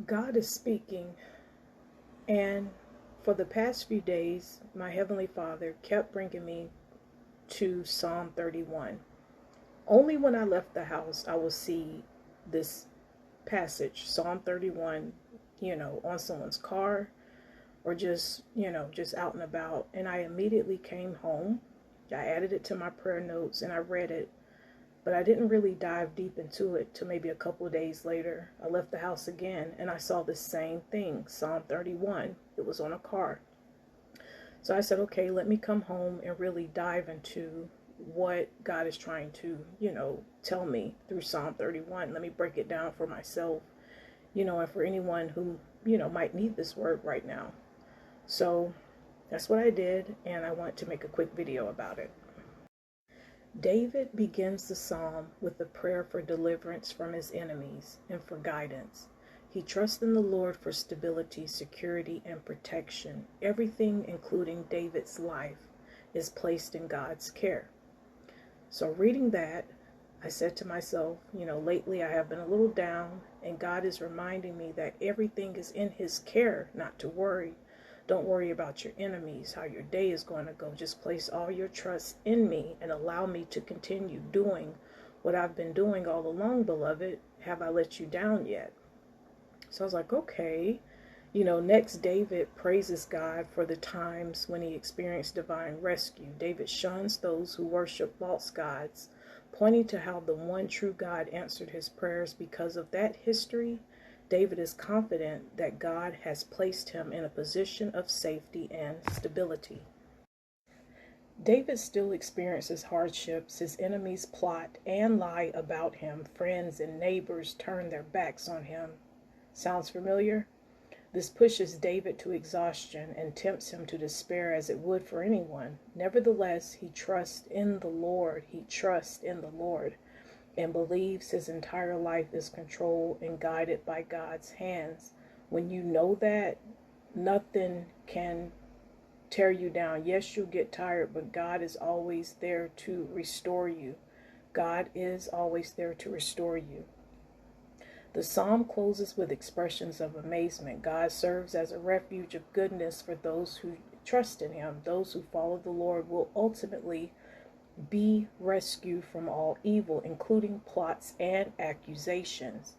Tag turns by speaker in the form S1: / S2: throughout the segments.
S1: God is speaking, and for the past few days, my Heavenly Father kept bringing me to Psalm 31. Only when I left the house, I will see this passage, Psalm 31, on someone's car or just out and about. And I immediately came home. I added it to my prayer notes and I read it, but I didn't really dive deep into it till maybe a couple of days later. I left the house again and I saw the same thing, Psalm 31. It was on a card. So I said, okay, let me come home and really dive into what God is trying to, tell me through Psalm 31. Let me break it down for myself, and for anyone who, might need this word right now. So that's what I did, and I want to make a quick video about it. David begins the psalm with a prayer for deliverance from his enemies and for guidance. He trusts in the Lord for stability, security, and protection. Everything, including David's life, is placed in God's care. So reading that, I said to myself, lately I have been a little down, and God is reminding me that everything is in his care, not to worry. Don't worry about your enemies, how your day is going to go. Just place all your trust in me and allow me to continue doing what I've been doing all along, beloved. Have I let you down yet? So I was like, okay. Next David praises God for the times when he experienced divine rescue. David shuns those who worship false gods, pointing to how the one true God answered his prayers. Because of that history, David is confident that God has placed him in a position of safety and stability. David still experiences hardships. His enemies plot and lie about him. Friends and neighbors turn their backs on him. Sounds familiar? This pushes David to exhaustion and tempts him to despair, as it would for anyone. Nevertheless, he trusts in the Lord. And believes his entire life is controlled and guided by God's hands. When you know that, nothing can tear you down. Yes, you'll get tired, but God is always there to restore you. God is always there to restore you. The psalm closes with expressions of amazement. God serves as a refuge of goodness for those who trust in him. Those who follow the Lord will ultimately be rescued from all evil, including plots and accusations.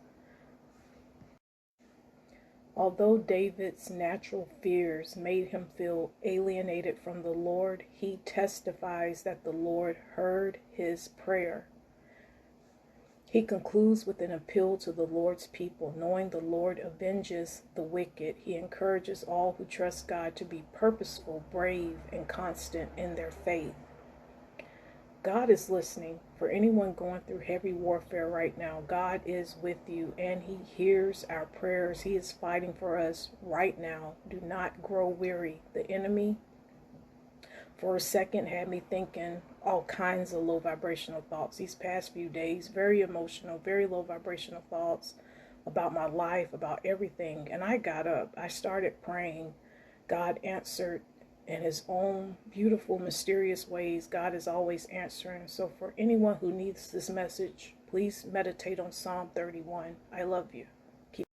S1: Although David's natural fears made him feel alienated from the Lord, he testifies that the Lord heard his prayer. He concludes with an appeal to the Lord's people. Knowing the Lord avenges the wicked, he encourages all who trust God to be purposeful, brave, and constant in their faith. God is listening. For anyone going through heavy warfare right now, God is with you and he hears our prayers. He is fighting for us right now. Do not grow weary. The enemy, for a second, had me thinking all kinds of low vibrational thoughts these past few days. Very emotional, very low vibrational thoughts about my life, about everything. And I got up. I started praying. God answered in his own beautiful, mysterious ways. God is always answering. So for anyone who needs this message, please meditate on Psalm 31. I love you.